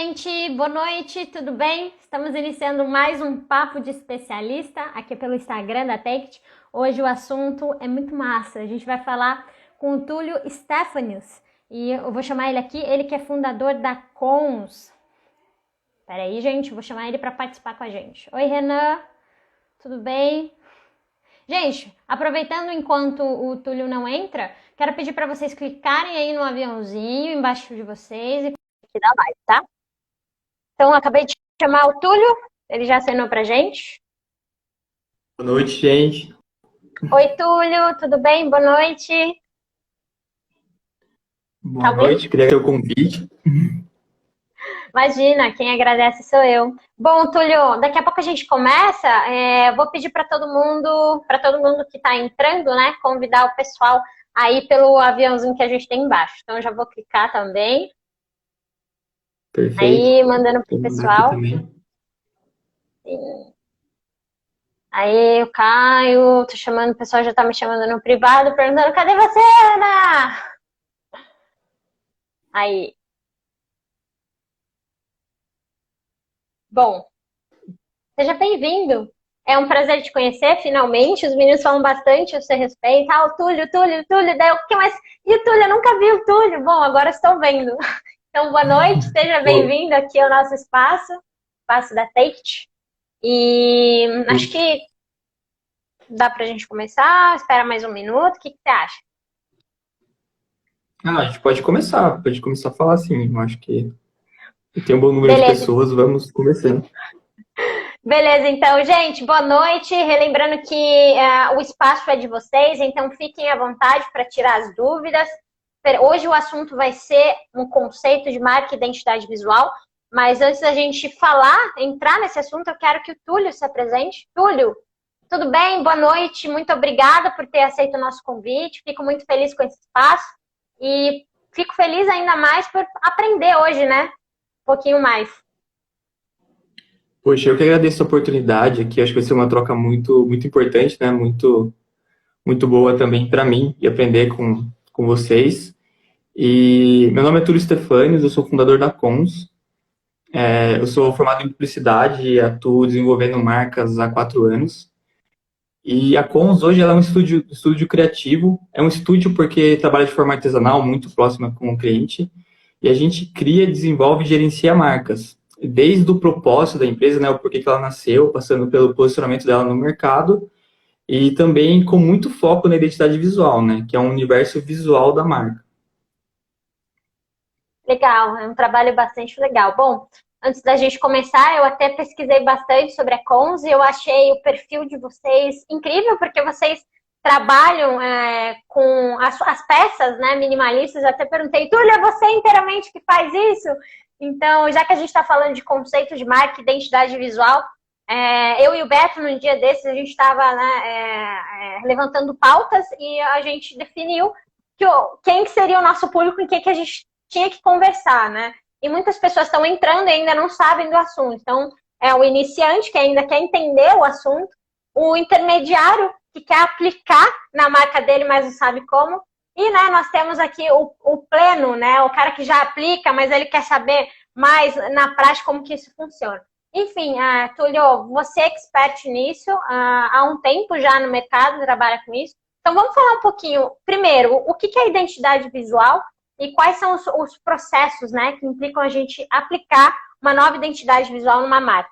gente! Boa noite, tudo bem? Estamos iniciando mais um Papo de Especialista aqui pelo Instagram da Tect. Hoje o assunto é muito massa. A gente vai falar com o Túlio Stefanius e eu vou chamar ele aqui, ele que é fundador da Cons. Peraí, gente, vou chamar ele para participar com a gente. Oi, Renan, tudo bem? Gente, aproveitando enquanto o Túlio não entra, quero pedir para vocês clicarem aí no aviãozinho embaixo de vocês e aqui da live, tá? Então, acabei de chamar o Túlio, ele já acenou pra gente. Boa noite, gente. Oi, Túlio, tudo bem? Boa noite. Boa noite, queria ter o convite. Imagina, quem agradece sou eu. Bom, Túlio, daqui a pouco a gente começa. Vou pedir para todo mundo que está entrando, né, convidar o pessoal aí pelo aviãozinho que a gente tem embaixo. Então, eu já vou clicar também. Perfeito. Aí, mandando pro pessoal. Sim. Aí, o Caio, tô chamando, o pessoal já tá me chamando no privado, perguntando, cadê você, Ana? Aí. Bom, seja bem-vindo. É um prazer te conhecer, finalmente. Os meninos falam bastante a seu respeito. Ah, o Túlio, daí o que mais? E o Túlio, eu nunca vi o Túlio. Bom, agora estou vendo. Então, boa noite, seja bem-vindo aqui ao nosso espaço da Tect. E acho que dá pra gente começar, espera mais um minuto. O que você acha? A gente pode começar a falar assim. Eu acho que tem um bom número de pessoas, vamos começando. Beleza, então, gente, boa noite. Relembrando que o espaço é de vocês, então fiquem à vontade para tirar as dúvidas. Hoje o assunto vai ser um conceito de marca e identidade visual, mas antes da gente entrar nesse assunto, eu quero que o Túlio se apresente. Túlio, tudo bem? Boa noite, muito obrigada por ter aceito o nosso convite. Fico muito feliz com esse espaço e fico feliz ainda mais por aprender hoje, né? Um pouquinho mais. Poxa, eu que agradeço a oportunidade aqui, acho que vai ser uma troca muito, muito importante, né? Muito, muito boa também para mim e aprender com vocês. E meu nome é Túlio Stefanius, eu sou fundador da Cons. Eu sou formado em publicidade e atuo desenvolvendo marcas há 4 anos. E a Cons hoje ela é um estúdio criativo, é um estúdio porque trabalha de forma artesanal, muito próxima com o cliente, e a gente cria, desenvolve e gerencia marcas, desde o propósito da empresa, né, o porquê que ela nasceu, passando pelo posicionamento dela no mercado, e também com muito foco na identidade visual, né, que é um universo visual da marca. Legal, é um trabalho bastante legal. Bom, antes da gente começar, eu até pesquisei bastante sobre a Cons e eu achei o perfil de vocês incrível, porque vocês trabalham com as peças, né, minimalistas. Eu até perguntei, Túlia, é você inteiramente que faz isso? Então, já que a gente está falando de conceito de marca e identidade visual, eu e o Beto, num dia desses, a gente estava levantando pautas e a gente definiu quem que seria o nosso público e quem que a gente tinha que conversar, né? E muitas pessoas estão entrando e ainda não sabem do assunto. Então, é o iniciante que ainda quer entender o assunto, o intermediário que quer aplicar na marca dele, mas não sabe como. E, né, nós temos aqui o pleno, né? O cara que já aplica, mas ele quer saber mais na prática como que isso funciona. Enfim, Túlio, você é expert nisso, há um tempo já no mercado, trabalha com isso. Então, vamos falar um pouquinho, primeiro, o que é identidade visual e quais são os processos, né, que implicam a gente aplicar uma nova identidade visual numa marca.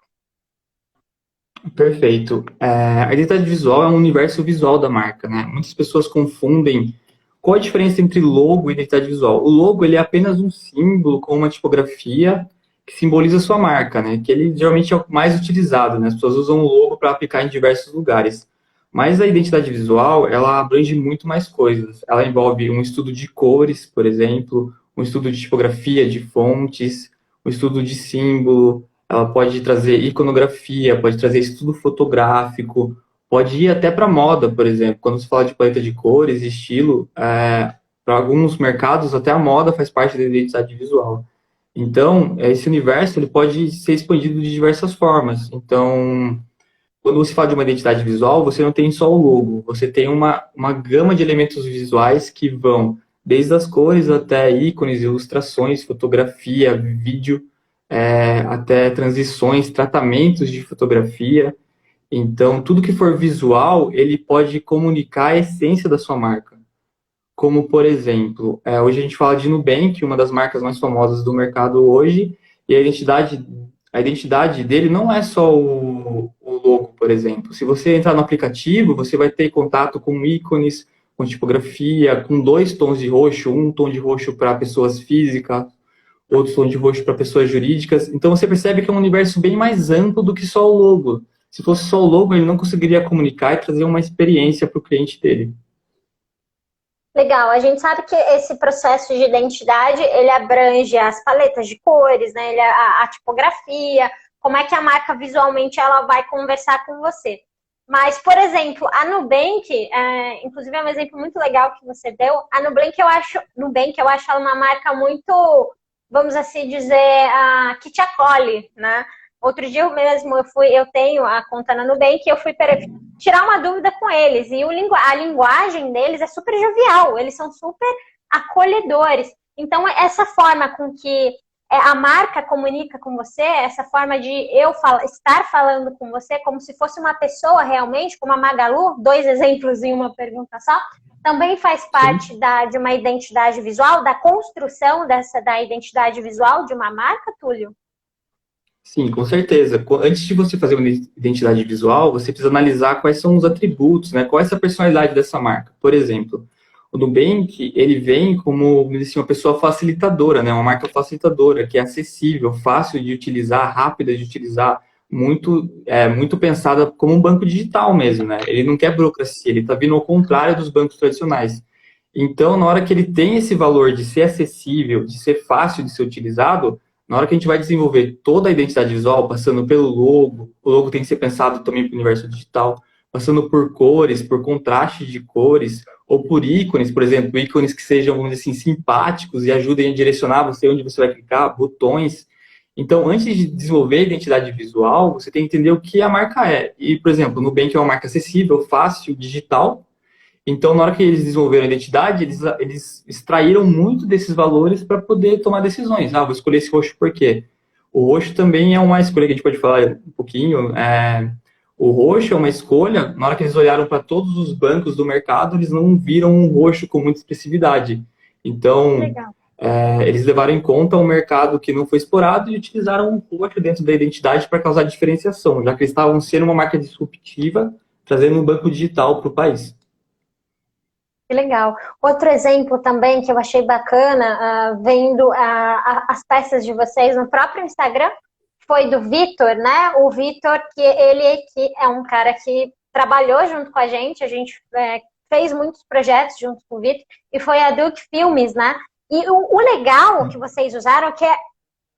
Perfeito. A identidade visual é um universo visual da marca, né? Muitas pessoas confundem qual a diferença entre logo e identidade visual. O logo ele é apenas um símbolo com uma tipografia que simboliza a sua marca, né? Que ele geralmente é o mais utilizado, né? As pessoas usam o logo para aplicar em diversos lugares. Mas a identidade visual, ela abrange muito mais coisas. Ela envolve um estudo de cores, por exemplo, um estudo de tipografia, de fontes, um estudo de símbolo, ela pode trazer iconografia, pode trazer estudo fotográfico, pode ir até para moda, por exemplo. Quando se fala de paleta de cores, estilo, para alguns mercados, até a moda faz parte da identidade visual. Então, esse universo ele pode ser expandido de diversas formas. Então, quando você fala de uma identidade visual, você não tem só o logo, você tem uma gama de elementos visuais que vão desde as cores até ícones, ilustrações, fotografia, vídeo. até transições, tratamentos de fotografia. Então, tudo que for visual, ele pode comunicar a essência da sua marca. Como, por exemplo, hoje a gente fala de Nubank, uma das marcas mais famosas do mercado hoje, e a identidade dele não é só o logo, por exemplo. Se você entrar no aplicativo, você vai ter contato com ícones, com tipografia, com 2 tons de roxo, um tom de roxo para pessoas físicas, outro tom de roxo para pessoas jurídicas. Então você percebe que é um universo bem mais amplo do que só o logo. Se fosse só o logo, ele não conseguiria comunicar e trazer uma experiência para o cliente dele. Legal, a gente sabe que esse processo de identidade, ele abrange as paletas de cores, né? A tipografia, como é que a marca visualmente ela vai conversar com você. Mas, por exemplo, a Nubank, inclusive é um exemplo muito legal que você deu, a Nubank eu acho ela uma marca muito, vamos assim dizer, que te acolhe, né? Outro dia mesmo eu tenho a conta na Nubank e eu fui tirar uma dúvida com eles. E a linguagem deles é super jovial, eles são super acolhedores. Então, essa forma com que a marca comunica com você, essa forma de estar falando com você como se fosse uma pessoa realmente, como a Magalu, 2 exemplos em uma pergunta só, também faz parte de uma identidade visual, da construção da identidade visual de uma marca, Túlio? Sim, com certeza. Antes de você fazer uma identidade visual, você precisa analisar quais são os atributos, né? Qual é essa personalidade dessa marca. Por exemplo, o Nubank, ele vem como assim, uma pessoa facilitadora, né? Uma marca facilitadora, que é acessível, fácil de utilizar, rápida de utilizar, muito pensada como um banco digital mesmo, né? Ele não quer burocracia, ele está vindo ao contrário dos bancos tradicionais. Então, na hora que ele tem esse valor de ser acessível, de ser fácil de ser utilizado, na hora que a gente vai desenvolver toda a identidade visual, passando pelo logo, o logo tem que ser pensado também para o universo digital, passando por cores, por contraste de cores, ou por ícones, por exemplo, ícones que sejam, vamos dizer assim, simpáticos e ajudem a direcionar você onde você vai clicar, botões. Então, antes de desenvolver a identidade visual, você tem que entender o que a marca é. E, por exemplo, o Nubank é uma marca acessível, fácil, digital. Então, na hora que eles desenvolveram a identidade, eles extraíram muito desses valores para poder tomar decisões. Vou escolher esse roxo por quê? O roxo também é uma escolha que a gente pode falar um pouquinho. O roxo é uma escolha, na hora que eles olharam para todos os bancos do mercado, eles não viram um roxo com muita expressividade. Então, eles levaram em conta um mercado que não foi explorado e utilizaram um roxo dentro da identidade para causar diferenciação, já que eles estavam sendo uma marca disruptiva, trazendo um banco digital para o país. Que legal. Outro exemplo também que eu achei bacana, vendo as peças de vocês no próprio Instagram, foi do Vitor, né? O Vitor, que é um cara que trabalhou junto com a gente fez muitos projetos junto com o Vitor, e foi a Duke Filmes, né? E o legal que vocês usaram, que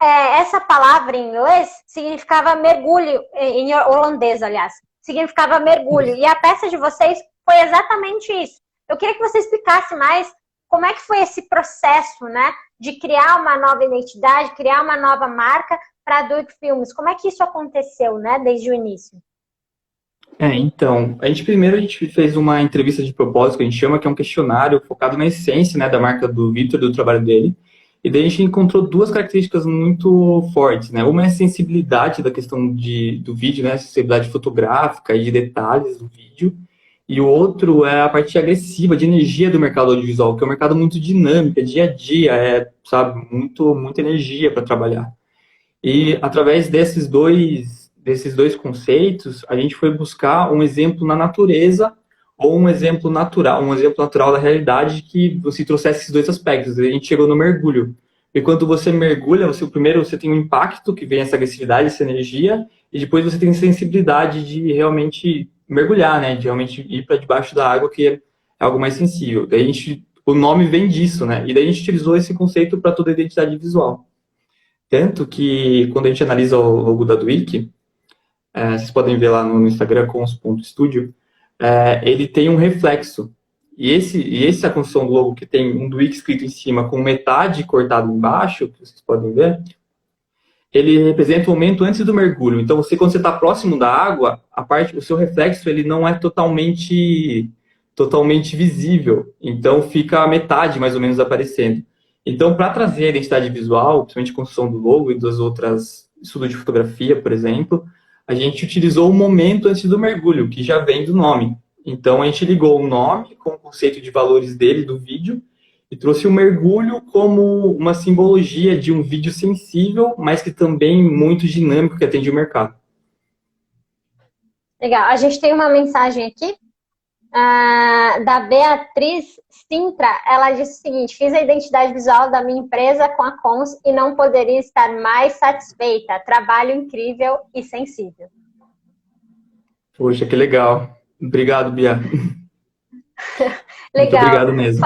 essa palavra em inglês significava mergulho, em holandês, aliás, significava mergulho. E a peça de vocês foi exatamente isso. Eu queria que você explicasse mais como é que foi esse processo, né, de criar uma nova identidade, criar uma nova marca para a Duke Filmes. Como é que isso aconteceu, né, desde o início? Então, a gente fez uma entrevista de propósito, que a gente chama, que é um questionário focado na essência, né, da marca do Vitor, do trabalho dele. E daí a gente encontrou 2 características muito fortes, né? Uma é a sensibilidade da questão do vídeo, né, a sensibilidade fotográfica e de detalhes do vídeo. E o outro é a parte agressiva, de energia do mercado audiovisual, que é um mercado muito dinâmico, dia a dia, sabe, muita energia para trabalhar. E através desses dois conceitos, a gente foi buscar um exemplo na natureza ou um exemplo natural da realidade que você trouxesse esses 2 aspectos. A gente chegou no mergulho. E quando você mergulha, primeiro você tem um impacto, que vem essa agressividade, essa energia, e depois você tem sensibilidade de realmente mergulhar, né? De realmente ir para debaixo da água, que é algo mais sensível. Daí o nome vem disso, né? E daí a gente utilizou esse conceito para toda a identidade visual. Tanto que, quando a gente analisa o logo da Duik, vocês podem ver lá no Instagram, cons.studio, ele tem um reflexo. E essa construção do logo, que tem um Duik escrito em cima com metade cortado embaixo, que vocês podem ver, ele representa o momento antes do mergulho. Então, quando você está próximo da água, o seu reflexo ele não é totalmente visível. Então, fica a metade, mais ou menos, aparecendo. Então, para trazer a identidade visual, principalmente a construção do logo e das outras, estudo de fotografia, por exemplo, a gente utilizou o momento antes do mergulho, que já vem do nome. Então, a gente ligou o nome com o conceito de valores dele, do vídeo, e trouxe o mergulho como uma simbologia de um vídeo sensível, mas que também muito dinâmico, que atende o mercado. Legal. A gente tem uma mensagem aqui da Beatriz Sintra. Ela disse o seguinte: fiz a identidade visual da minha empresa com a Cons e não poderia estar mais satisfeita. Trabalho incrível e sensível. Poxa, que legal. Obrigado, Bia. Legal. Muito obrigado mesmo.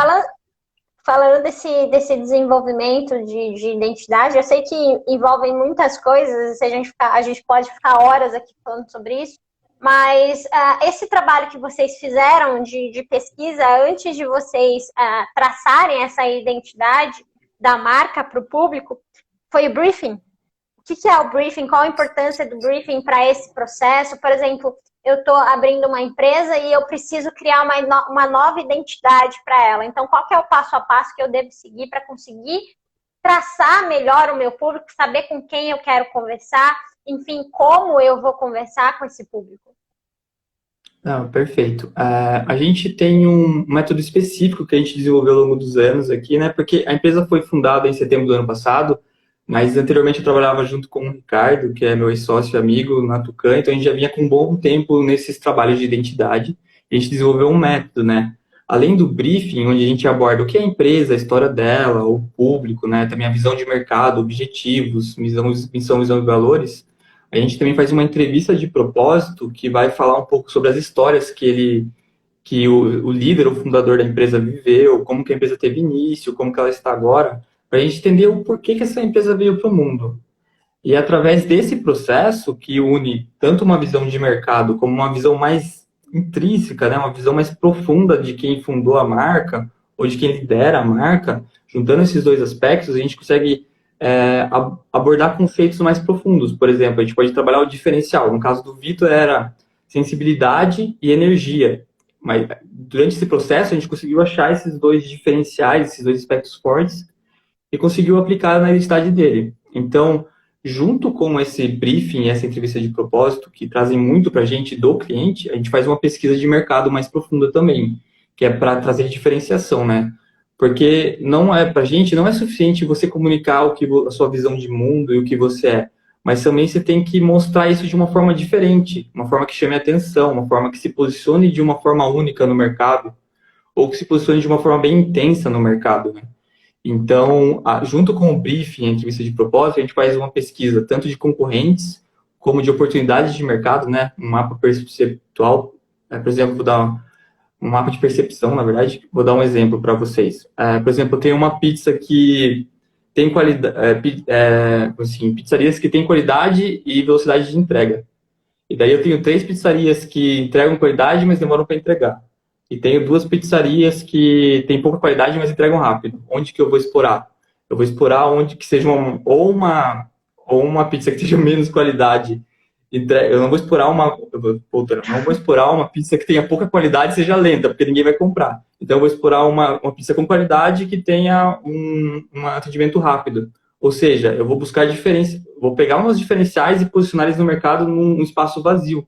Falando desse desenvolvimento de identidade, eu sei que envolvem muitas coisas, a gente pode ficar horas aqui falando sobre isso, mas esse trabalho que vocês fizeram de pesquisa antes de vocês traçarem essa identidade da marca para o público, foi o briefing. O que é o briefing? Qual a importância do briefing para esse processo? Por exemplo, eu estou abrindo uma empresa e eu preciso criar uma nova identidade para ela. Então, qual que é o passo a passo que eu devo seguir para conseguir traçar melhor o meu público, saber com quem eu quero conversar, enfim, como eu vou conversar com esse público? Perfeito. A gente tem um método específico que a gente desenvolveu ao longo dos anos aqui, né? Porque a empresa foi fundada em setembro do ano passado, mas anteriormente eu trabalhava junto com o Ricardo, que é meu ex-sócio e amigo na Tucan, então a gente já vinha com um bom tempo nesses trabalhos de identidade. E a gente desenvolveu um método, né? Além do briefing, onde a gente aborda o que é a empresa, a história dela, o público, né? Também a visão de mercado, objetivos, missão, visão e valores. A gente também faz uma entrevista de propósito que vai falar um pouco sobre as histórias que o líder, o fundador da empresa viveu, como que a empresa teve início, como que ela está agora, para a gente entender o porquê que essa empresa veio para o mundo. E é através desse processo que une tanto uma visão de mercado como uma visão mais intrínseca, né, uma visão mais profunda de quem fundou a marca ou de quem lidera a marca, juntando esses dois aspectos, a gente consegue abordar conceitos mais profundos. Por exemplo, a gente pode trabalhar o diferencial. No caso do Vitor, era sensibilidade e energia. Mas durante esse processo, a gente conseguiu achar esses dois diferenciais, esses dois aspectos fortes, e conseguiu aplicar na identidade dele. Então, junto com esse briefing, essa entrevista de propósito, que trazem muito para a gente do cliente, a gente faz uma pesquisa de mercado mais profunda também, que é para trazer diferenciação, né? Porque para a gente não é suficiente você comunicar a sua visão de mundo e o que você é, mas também você tem que mostrar isso de uma forma diferente, uma forma que chame a atenção, uma forma que se posicione de uma forma única no mercado, ou que se posicione de uma forma bem intensa no mercado, né? Então, junto com o briefing, a entrevista de propósito, a gente faz uma pesquisa tanto de concorrentes como de oportunidades de mercado, né? Um mapa perceptual, por exemplo, vou dar um mapa de percepção, na verdade. Vou dar um exemplo para vocês. Por exemplo, tem uma pizza que tem qualidade, assim, pizzarias que têm qualidade e velocidade de entrega. E daí eu tenho 3 pizzarias que entregam qualidade, mas demoram para entregar. E tenho 2 pizzarias que têm pouca qualidade, mas entregam rápido. Onde que eu vou explorar? Eu vou explorar onde que seja uma pizza que tenha menos qualidade. Eu não vou explorar uma pizza que tenha pouca qualidade e seja lenta, porque ninguém vai comprar. Então eu vou explorar uma pizza com qualidade que tenha um atendimento rápido. Ou seja, eu vou buscar vou pegar umas diferenciais e posicionar eles no mercado num espaço vazio.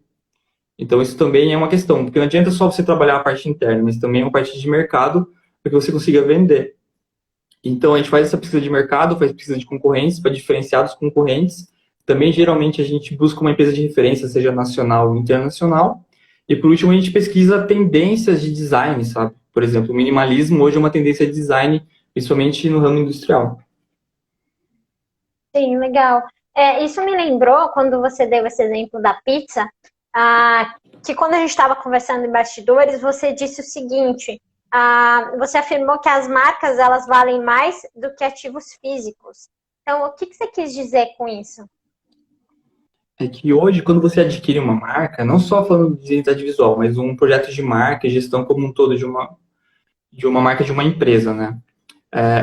Então, isso também é uma questão, porque não adianta só você trabalhar a parte interna, mas também uma parte de mercado para que você consiga vender. Então, a gente faz essa pesquisa de mercado, faz pesquisa de concorrentes para diferenciar dos concorrentes. Também, geralmente, a gente busca uma empresa de referência, seja nacional ou internacional. E, por último, a gente pesquisa tendências de design, sabe? Por exemplo, o minimalismo hoje é uma tendência de design, principalmente no ramo industrial. Sim, legal. Isso me lembrou, quando você deu esse exemplo da pizza, que quando a gente estava conversando em bastidores, você disse o seguinte, você afirmou que as marcas, elas valem mais do que ativos físicos. Então, o que você quis dizer com isso? É que hoje, quando você adquire uma marca, não só falando de identidade visual, mas um projeto de marca e gestão como um todo de uma marca, de uma empresa, né?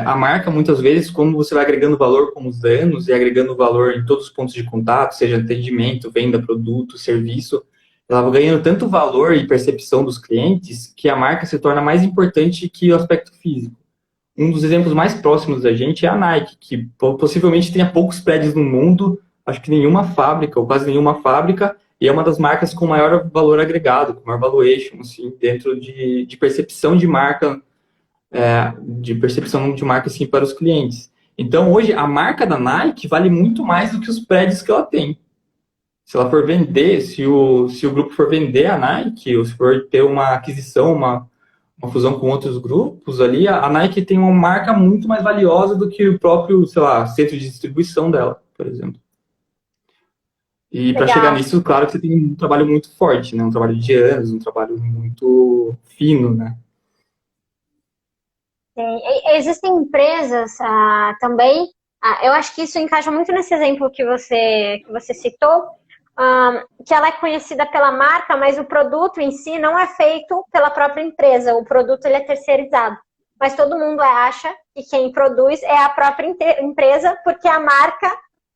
A marca, muitas vezes, quando você vai agregando valor com os anos e agregando valor em todos os pontos de contato, seja atendimento, venda, produto, serviço, ela vai ganhando tanto valor e percepção dos clientes que a marca se torna mais importante que o aspecto físico. um dos exemplos mais próximos da gente é a Nike, que possivelmente tenha poucos prédios no mundo, acho que nenhuma fábrica, ou quase nenhuma fábrica, e é uma das marcas com maior valor agregado, com maior valuation, assim, dentro de percepção de marca, assim, para os clientes. Então, hoje, a marca da Nike vale muito mais do que os prédios que ela tem. Se ela for vender, se o grupo for vender a Nike, ou se for ter uma aquisição, uma fusão com outros grupos ali, a Nike tem uma marca muito mais valiosa do que o próprio, sei lá, centro de distribuição dela, por exemplo. E para chegar Legal. nisso, claro que você tem um trabalho muito forte, né? Um trabalho de anos, um trabalho muito fino, né? Existem empresas também, eu acho que isso encaixa muito nesse exemplo que você citou, que ela é conhecida pela marca, mas o produto em si não é feito pela própria empresa, o produto ele é terceirizado. Mas todo mundo acha que quem produz é a própria empresa, porque a marca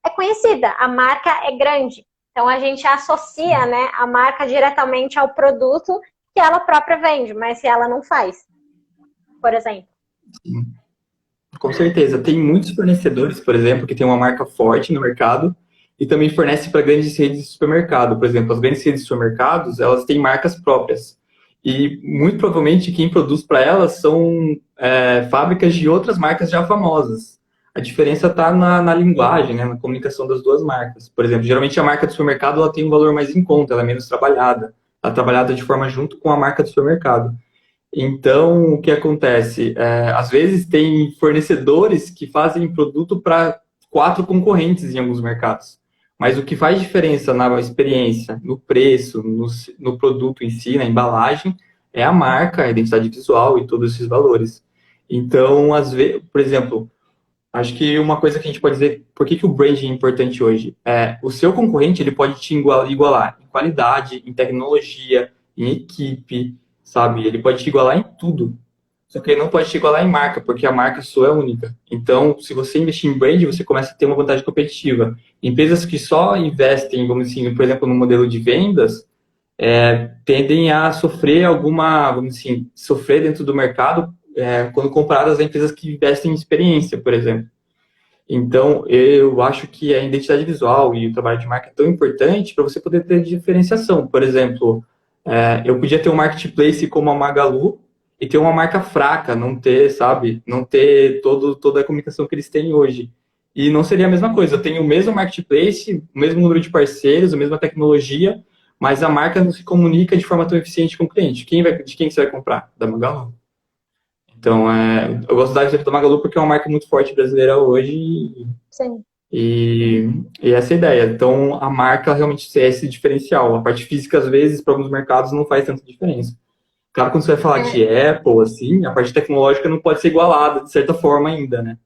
é conhecida, a marca é grande. Então a gente associa, né, a marca diretamente ao produto que ela própria vende, mas se ela não faz, por exemplo. Sim. Com certeza. Tem muitos fornecedores, por exemplo, que tem uma marca forte no mercado e também fornece para grandes redes de supermercado. Por exemplo, as grandes redes de supermercados, elas têm marcas próprias. E muito provavelmente quem produz para elas são fábricas de outras marcas já famosas. A diferença está na linguagem, né, na comunicação das duas marcas. Por exemplo, geralmente a marca do supermercado ela tem um valor mais em conta, ela é menos trabalhada. Ela é trabalhada de forma junto com a marca do supermercado. Então, o que acontece? Às vezes tem fornecedores que fazem produto para 4 concorrentes em alguns mercados. Mas o que faz diferença na experiência, no preço, no produto em si, na embalagem, é a marca, a identidade visual e todos esses valores. Então, às vezes, por exemplo, acho que uma coisa que a gente pode dizer, por que o branding é importante hoje? O seu concorrente ele pode te igualar em qualidade, em tecnologia, em equipe, sabe? Ele pode te igualar em tudo. Só que ele não pode te igualar em marca, porque a marca sua é única. Então, se você investir em brand, você começa a ter uma vantagem competitiva. Empresas que só investem, vamos dizer assim, por exemplo, no modelo de vendas, tendem a sofrer vamos dizer assim, sofrer dentro do mercado quando comparadas a empresas que investem em experiência, por exemplo. Então, eu acho que a identidade visual e o trabalho de marca é tão importante para você poder ter diferenciação. Por exemplo, eu podia ter um marketplace como a Magalu e ter uma marca fraca, não ter, sabe, não ter toda a comunicação que eles têm hoje. E não seria a mesma coisa. Eu tenho o mesmo marketplace, o mesmo número de parceiros, a mesma tecnologia, mas a marca não se comunica de forma tão eficiente com o cliente. De quem você vai comprar? Da Magalu. Então, eu gosto da exemplo da Magalu porque é uma marca muito forte brasileira hoje. Sim. E essa é a ideia. Então, a marca realmente é esse diferencial. A parte física, às vezes, para alguns mercados, não faz tanta diferença. Claro, quando você vai falar de Apple, assim, a parte tecnológica não pode ser igualada, de certa forma, ainda, né?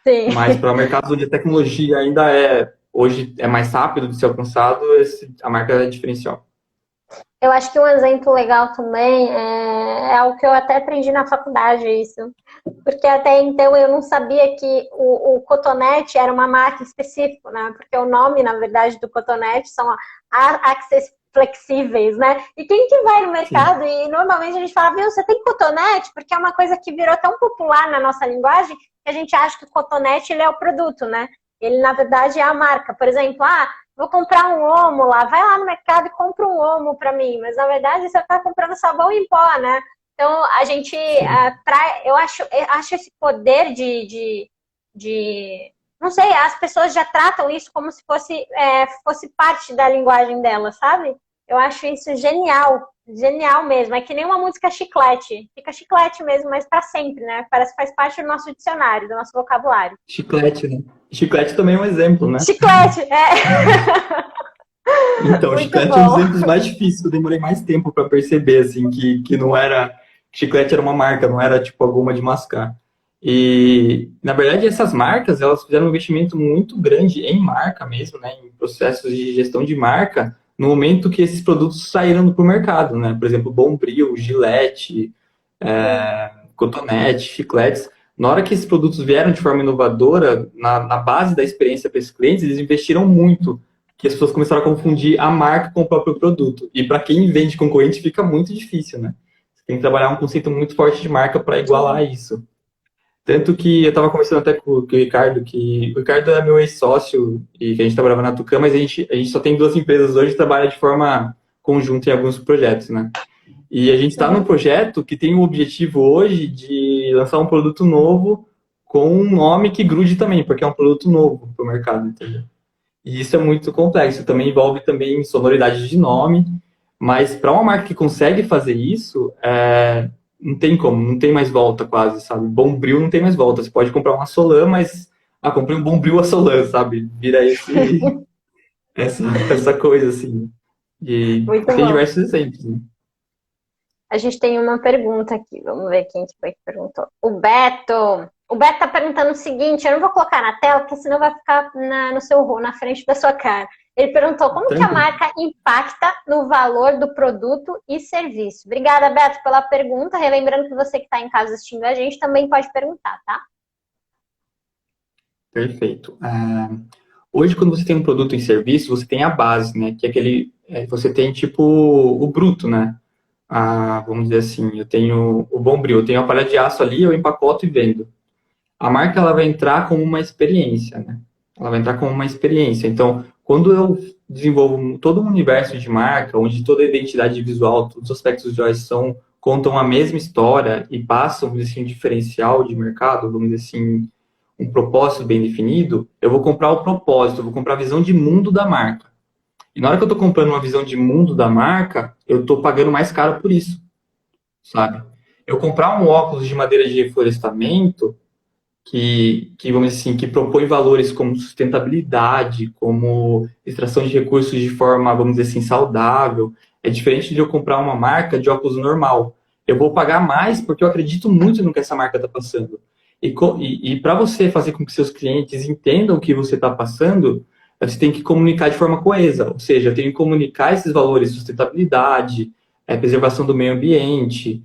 Sim. Mas para mercados onde a tecnologia ainda hoje é mais rápido de ser alcançado, a marca é diferencial. Eu acho que um exemplo legal também é algo que eu até aprendi na faculdade, isso. Porque até então eu não sabia que o cotonete era uma marca específica, né? Porque o nome, na verdade, do cotonete são Access flexíveis, né? E quem que vai no mercado e normalmente a gente fala, viu, você tem cotonete? Porque é uma coisa que virou tão popular na nossa linguagem que a gente acha que o cotonete ele é o produto, né? Ele, na verdade, é a marca. Por exemplo, vou comprar um Omo lá, vai lá no mercado e compra um Omo para mim. Mas, na verdade, você está comprando sabão em pó, né? Então, a gente eu acho esse poder não sei, as pessoas já tratam isso como se fosse parte da linguagem delas, sabe? Eu acho isso genial, genial mesmo. É que nem uma música chiclete. Fica chiclete mesmo, mas para sempre, né? Parece que faz parte do nosso dicionário, do nosso vocabulário. Chiclete, né? Chiclete também é um exemplo, né? Chiclete, Então, muito chiclete bom. é um dos exemplos mais difíceis. Eu demorei mais tempo para perceber, assim, que não era... Chiclete era uma marca, não era, tipo, a goma de mascar. E, na verdade, essas marcas, elas fizeram um investimento muito grande em marca mesmo, né? Em processos de gestão de marca, no momento que esses produtos saíram para o mercado, né? Por exemplo, Bombril, Gillette, Cotonete, chicletes. Na hora que esses produtos vieram de forma inovadora, na base da experiência para esses clientes, eles investiram muito, que as pessoas começaram a confundir a marca com o próprio produto. E para quem vende concorrente, fica muito difícil, né? Você tem que trabalhar um conceito muito forte de marca para igualar isso. Tanto que eu estava conversando até com o Ricardo, que o Ricardo é meu ex-sócio e que a gente trabalhava na Tucã, mas a gente só tem 2 empresas hoje que trabalham de forma conjunta em alguns projetos, né? E a gente está num Uhum. projeto que tem o objetivo hoje de lançar um produto novo com um nome que grude também, porque é um produto novo para o mercado, entendeu? E isso é muito complexo, também envolve também sonoridade de nome, mas para uma marca que consegue fazer isso, não tem como, não tem mais volta quase, sabe? Bombril não tem mais volta. Você pode comprar uma Solan, mas comprei um Bombril a Solan, sabe? Vira essa coisa assim. E Muito tem bom. diversos exemplos, né? A gente tem uma pergunta aqui. Vamos ver quem que foi que perguntou. O Beto. O Beto está perguntando o seguinte, eu não vou colocar na tela, porque senão vai ficar na frente da sua cara. Ele perguntou como que a Tranquilo. marca impacta no valor do produto e serviço. Obrigada, Beto, pela pergunta. Relembrando que você que está em casa assistindo a gente também pode perguntar, tá? Perfeito. Hoje, quando você tem um produto em serviço, você tem a base, né? Que é você tem tipo o bruto, né? Vamos dizer assim, eu tenho o Bombril, eu tenho a palha de aço ali, eu empacoto e vendo. A marca ela vai entrar como uma experiência, né? Ela vai entrar como uma experiência. Então, quando eu desenvolvo todo um universo de marca, onde toda a identidade visual, todos os aspectos visuais contam a mesma história e passam, vamos dizer assim, um diferencial de mercado, vamos dizer assim, um propósito bem definido, eu vou comprar o propósito, eu vou comprar a visão de mundo da marca. E na hora que eu estou comprando uma visão de mundo da marca, eu estou pagando mais caro por isso, sabe? Eu comprar um óculos de madeira de reflorestamento, vamos dizer assim, que propõe valores como sustentabilidade, como extração de recursos de forma, vamos dizer assim, saudável, é diferente de eu comprar uma marca de óculos normal. Eu vou pagar mais porque eu acredito muito no que essa marca está passando. E para você fazer com que seus clientes entendam o que você está passando, você tem que comunicar de forma coesa, ou seja, eu tenho que comunicar esses valores, sustentabilidade, preservação do meio ambiente,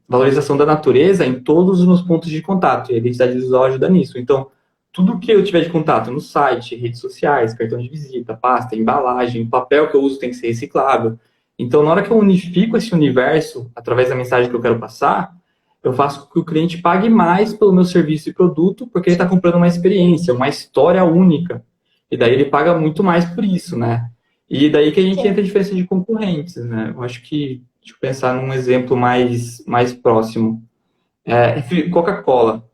valorização da natureza em todos os meus pontos de contato, e a identidade visual ajuda nisso. Então, tudo que eu tiver de contato no site, redes sociais, cartão de visita, pasta, embalagem, o papel que eu uso tem que ser reciclável. Então, na hora que eu unifico esse universo, através da mensagem que eu quero passar, eu faço com que o cliente pague mais pelo meu serviço e produto, porque ele está comprando uma experiência, uma história única. E daí ele paga muito mais por isso, né? E daí que a gente entra Sim. a diferença de concorrentes, né? Eu acho que, deixa eu pensar num exemplo mais próximo. Coca-Cola.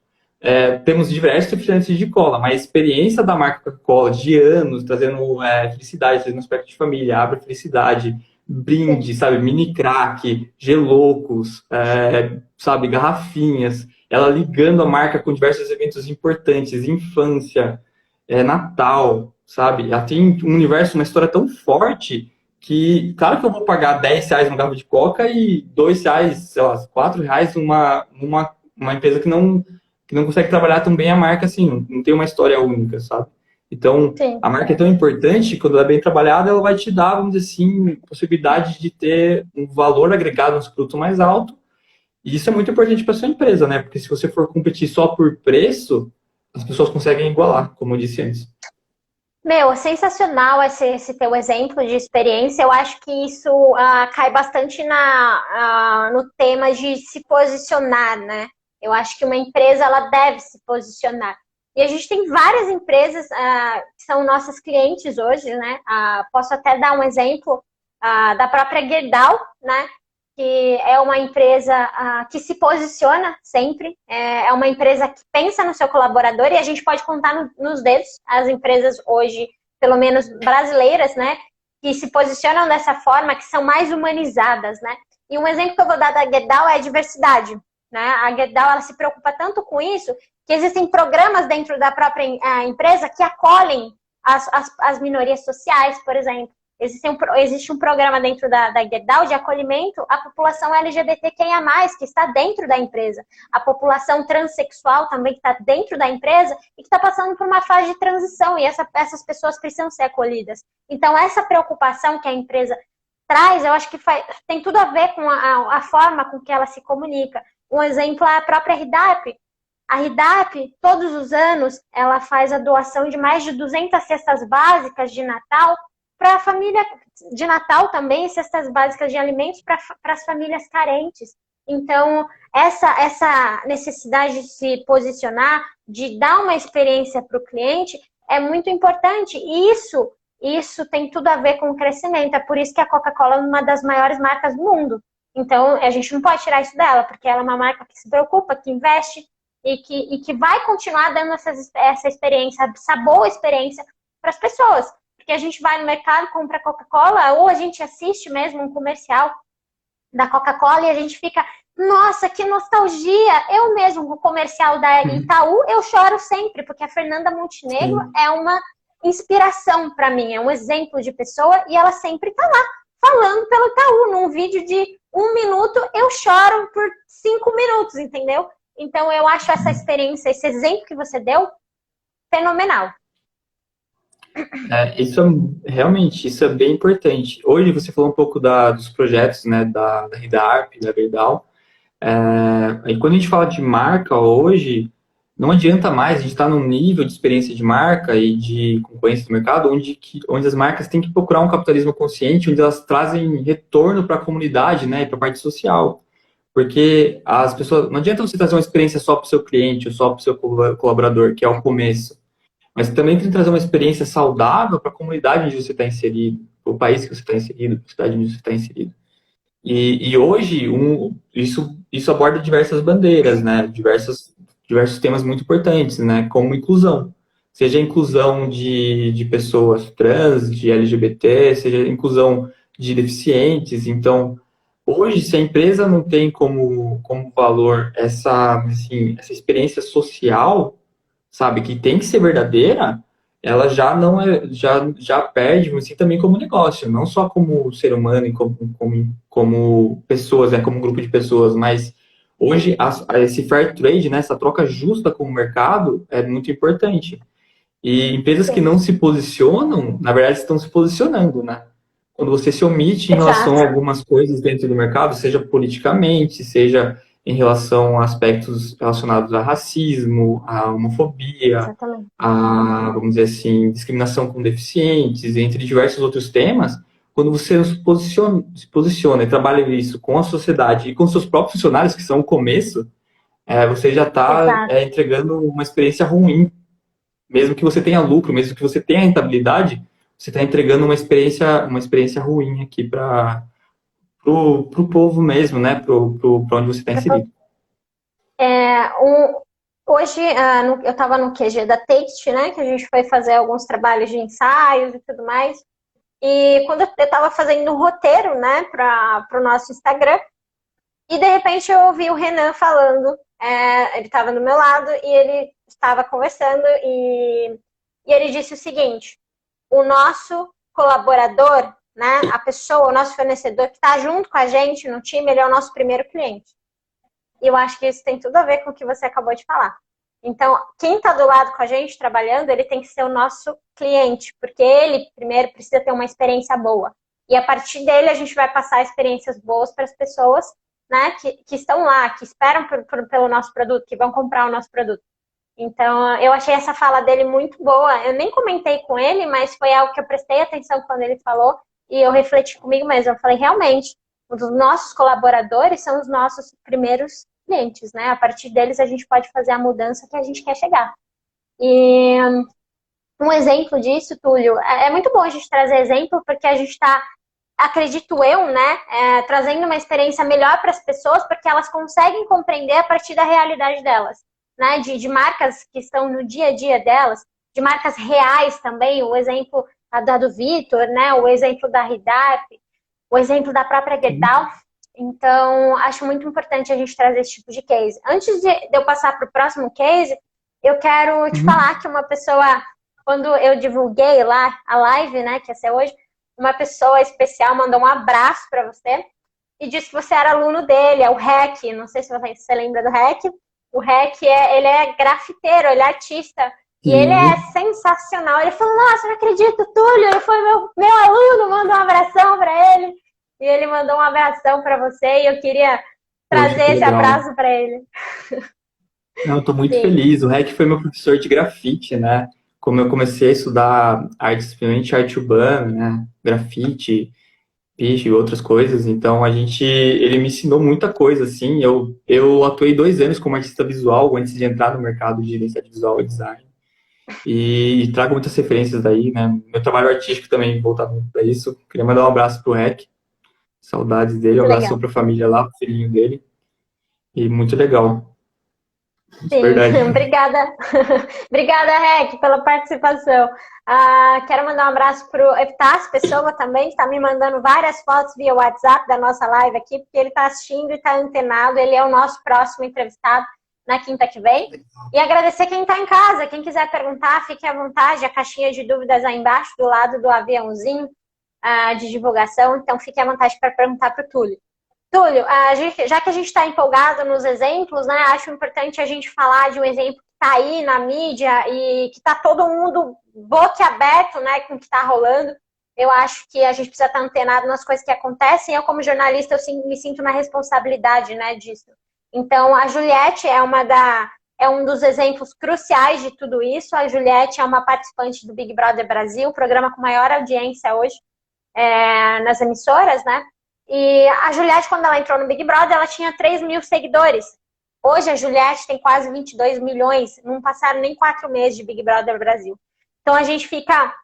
Temos diversos refrigerantes de cola, mas a experiência da marca Coca-Cola de anos, trazendo felicidade, trazendo aspecto de família, abre felicidade, Sim. brinde, sabe, mini crack, geloucos, sabe, garrafinhas, ela ligando a marca com diversos eventos importantes, infância, Natal, sabe, ela tem um universo, uma história tão forte que, claro que eu vou pagar R$ 10 uma garrafa de coca e R$ 2, sei lá, R$ 4 uma empresa que não consegue trabalhar tão bem a marca assim, não tem uma história única, sabe? Então, Sim. a marca é tão importante, quando ela é bem trabalhada, ela vai te dar, vamos dizer assim, possibilidade de ter um valor agregado no seu produto mais alto, e isso é muito importante para sua empresa, né? Porque se você for competir só por preço, as pessoas conseguem igualar, como eu disse antes. Meu, sensacional esse teu exemplo de experiência. Eu acho que isso cai bastante no tema de se posicionar, né? Eu acho que uma empresa ela deve se posicionar. E a gente tem várias empresas que são nossas clientes hoje, né? Posso até dar um exemplo da própria Gerdau, né? Que é uma empresa que se posiciona sempre, é uma empresa que pensa no seu colaborador e a gente pode contar nos dedos as empresas hoje, pelo menos brasileiras, né, que se posicionam dessa forma, que são mais humanizadas, né. E um exemplo que eu vou dar da Gerdau é a diversidade, né. A Gerdau ela se preocupa tanto com isso que existem programas dentro da própria empresa que acolhem as minorias sociais, por exemplo. Existe um programa dentro da Gerdau de acolhimento à população LGBTQIA+, que está dentro da empresa. A população transexual também que está dentro da empresa e que está passando por uma fase de transição e essas pessoas precisam ser acolhidas. Então, essa preocupação que a empresa traz, eu acho que tem tudo a ver com a forma com que ela se comunica. Um exemplo é a própria RIDAP. A RIDAP, todos os anos, ela faz a doação de mais de 200 cestas básicas de Natal para a família de Natal também, cestas básicas de alimentos para as famílias carentes. Então, essa necessidade de se posicionar, de dar uma experiência para o cliente, é muito importante. E isso tem tudo a ver com o crescimento. É por isso que a Coca-Cola é uma das maiores marcas do mundo. Então, a gente não pode tirar isso dela, porque ela é uma marca que se preocupa, que investe e que vai continuar dando essa experiência, essa boa experiência para as pessoas. Porque a gente vai no mercado, compra Coca-Cola, ou a gente assiste mesmo um comercial da Coca-Cola e a gente fica, nossa, que nostalgia! Eu mesmo, no comercial da Itaú, eu choro sempre, porque a Fernanda Montenegro Sim. é uma inspiração para mim, é um exemplo de pessoa e ela sempre está lá falando pelo Itaú. Num vídeo de 1 minuto, eu choro por 5 minutos, entendeu? Então eu acho essa experiência, esse exemplo que você deu, fenomenal. Realmente, isso é bem importante. Hoje você falou um pouco dos projetos, né, da Ridarp, da Verdal. E quando a gente fala de marca hoje, não adianta mais, a gente está num nível de experiência de marca e de concorrência do mercado onde as marcas têm que procurar um capitalismo consciente, onde elas trazem retorno para a comunidade, né, e para a parte social. Porque as pessoas, não adianta você trazer uma experiência só para o seu cliente ou só para o seu colaborador, que é o começo. Mas também tem que trazer uma experiência saudável para a comunidade onde você está inserido, para o país que você está inserido, para a cidade onde você está inserido. E hoje, isso aborda diversas bandeiras, né? Diversos temas muito importantes, né? Como inclusão. Seja a inclusão de pessoas trans, de LGBT, seja a inclusão de deficientes. Então, hoje, se a empresa não tem como valor assim, essa experiência social, sabe, que tem que ser verdadeira, ela já não já perde, assim, também como negócio, não só como ser humano e como pessoas, né, como um grupo de pessoas, mas hoje esse fair trade, né, essa troca justa com o mercado é muito importante. E empresas que não se posicionam, na verdade, estão se posicionando, né? Quando você se omite em relação a Exato. algumas coisas dentro do mercado, seja politicamente, seja em relação a aspectos relacionados a racismo, a homofobia, Exatamente. a, vamos dizer assim, discriminação com deficientes, entre diversos outros temas, quando você se posiciona e trabalha isso com a sociedade e com seus próprios funcionários, que são o começo, você já está Exato. entregando uma experiência ruim. Mesmo que você tenha lucro, mesmo que você tenha rentabilidade, você está entregando uma experiência ruim aqui para o povo mesmo, né? Para onde você está inserido. Hoje, eu estava no QG da Taste, né? Que a gente foi fazer alguns trabalhos de ensaios e tudo mais. E quando eu estava fazendo um roteiro, né, para o nosso Instagram, e de repente eu ouvi o Renan falando, ele estava do meu lado e ele estava conversando e ele disse o seguinte: o nosso colaborador, né, a pessoa, o nosso fornecedor que está junto com a gente no time, ele é o nosso primeiro cliente. E eu acho que isso tem tudo a ver com o que você acabou de falar. Então, quem está do lado com a gente trabalhando, ele tem que ser o nosso cliente, porque ele, primeiro, precisa ter uma experiência boa. E a partir dele, a gente vai passar experiências boas para as pessoas, né, que estão lá, que esperam pelo nosso produto, que vão comprar o nosso produto. Então, eu achei essa fala dele muito boa. Eu nem comentei com ele, mas foi algo que eu prestei atenção quando ele falou e eu refleti comigo mesmo. Eu falei, realmente, um dos nossos colaboradores são os nossos primeiros clientes, né? A partir deles a gente pode fazer a mudança que a gente quer chegar. E um exemplo disso, Túlio, é muito bom a gente trazer exemplo, porque a gente está, acredito eu, né, trazendo uma experiência melhor para as pessoas, porque elas conseguem compreender a partir da realidade delas, né? De marcas que estão no dia a dia delas, de marcas reais também, o exemplo do Vitor, né? O exemplo da Ridarp, o exemplo da própria Gerdau. Então, acho muito importante a gente trazer esse tipo de case. Antes de eu passar para o próximo case, eu quero te falar que uma pessoa, quando eu divulguei lá a live, né, que ia ser hoje, uma pessoa especial mandou um abraço para você e disse que você era aluno dele, é o REC. Não sei se você lembra do REC. O REC, ele é grafiteiro, ele é artista. E ele é sensacional. Ele falou, nossa, não acredito, Túlio, ele foi meu aluno, manda um abração para ele. E ele mandou um abração para você e eu queria trazer esse abraço para ele. Não, eu estou muito feliz. O REC foi meu professor de grafite, né? Como eu comecei a estudar arte, principalmente arte urbana, né? Grafite. pitch e outras coisas. Então ele me ensinou muita coisa, assim. Eu atuei 2 anos como artista visual antes de entrar no mercado de identidade visual e design. E trago muitas referências daí, né? Meu trabalho artístico também voltado para isso. Queria mandar um abraço pro Rec, saudades dele, um Muito abração legal. pra família lá, pro filhinho dele. E muito legal, de Sim, verdade. obrigada. Obrigada, Rec, pela participação. Quero mandar um abraço para o Epitácio Pessoa também, que está me mandando várias fotos via WhatsApp da nossa live aqui, porque ele está assistindo e está antenado. Ele é o nosso próximo entrevistado na quinta que vem. E agradecer quem está em casa. Quem quiser perguntar, fique à vontade. A caixinha de dúvidas aí embaixo, do lado do aviãozinho de divulgação. Então, fique à vontade para perguntar para o Túlio. Túlio, já que a gente está empolgado nos exemplos, né, acho importante a gente falar de um exemplo que está aí na mídia e que está todo mundo boquiaberto, né, com o que está rolando. Eu acho que a gente precisa estar antenado nas coisas que acontecem. Eu, como jornalista, me sinto na responsabilidade, né, disso. Então, a Juliette é um dos exemplos cruciais de tudo isso. A Juliette é uma participante do Big Brother Brasil, o programa com maior audiência hoje nas emissoras, né? E a Juliette, quando ela entrou no Big Brother, ela tinha 3 mil seguidores. Hoje a Juliette tem quase 22 milhões, não passaram nem 4 meses de Big Brother Brasil. Então a gente fica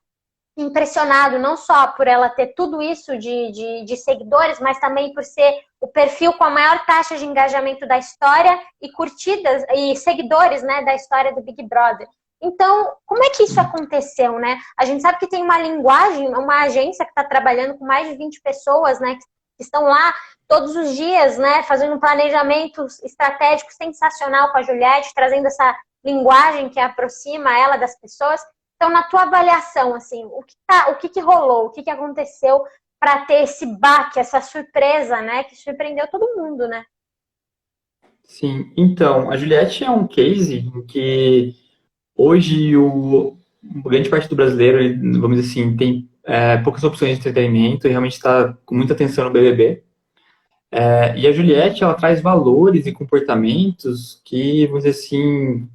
impressionado, não só por ela ter tudo isso de seguidores, mas também por ser o perfil com a maior taxa de engajamento da história e curtidas e seguidores, né, da história do Big Brother. Então, como é que isso aconteceu, né? A gente sabe que tem uma linguagem, uma agência que está trabalhando com mais de 20 pessoas, né, que estão lá todos os dias, né, fazendo um planejamento estratégico sensacional com a Juliette, trazendo essa linguagem que aproxima ela das pessoas. Então, na tua avaliação, assim, o que rolou, o que aconteceu para ter esse baque, essa surpresa, né, que surpreendeu todo mundo, né? Sim, então, a Juliette é um case em que hoje grande parte do brasileiro, vamos dizer assim, tem poucas opções de entretenimento e realmente está com muita atenção no BBB. E a Juliette, ela traz valores e comportamentos que, vamos dizer assim,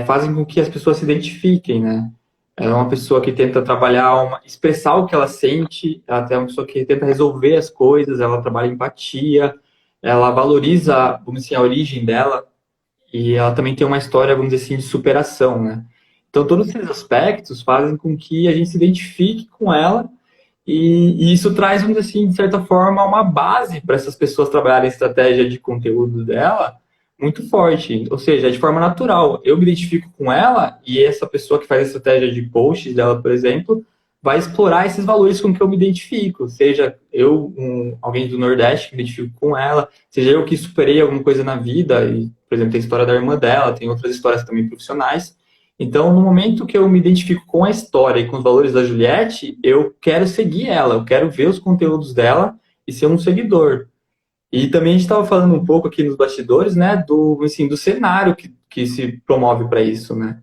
fazem com que as pessoas se identifiquem, né? Ela é uma pessoa que tenta trabalhar, expressar o que ela sente, ela é uma pessoa que tenta resolver as coisas, ela trabalha empatia, ela valoriza, vamos dizer assim, a origem dela, e ela também tem uma história, vamos dizer assim, de superação, né? Então, todos esses aspectos fazem com que a gente se identifique com ela e isso traz, vamos dizer assim, de certa forma, uma base para essas pessoas trabalharem a estratégia de conteúdo dela muito forte, ou seja, de forma natural. Eu me identifico com ela e essa pessoa que faz a estratégia de posts dela, por exemplo, vai explorar esses valores com que eu me identifico, seja eu, alguém do Nordeste que me identifico com ela, seja eu que superei alguma coisa na vida, e, por exemplo, tem a história da irmã dela, tem outras histórias também profissionais. Então, no momento que eu me identifico com a história e com os valores da Juliette, eu quero seguir ela, eu quero ver os conteúdos dela e ser um seguidor. E também a gente estava falando um pouco aqui nos bastidores, né, assim, do cenário que se promove para isso, né?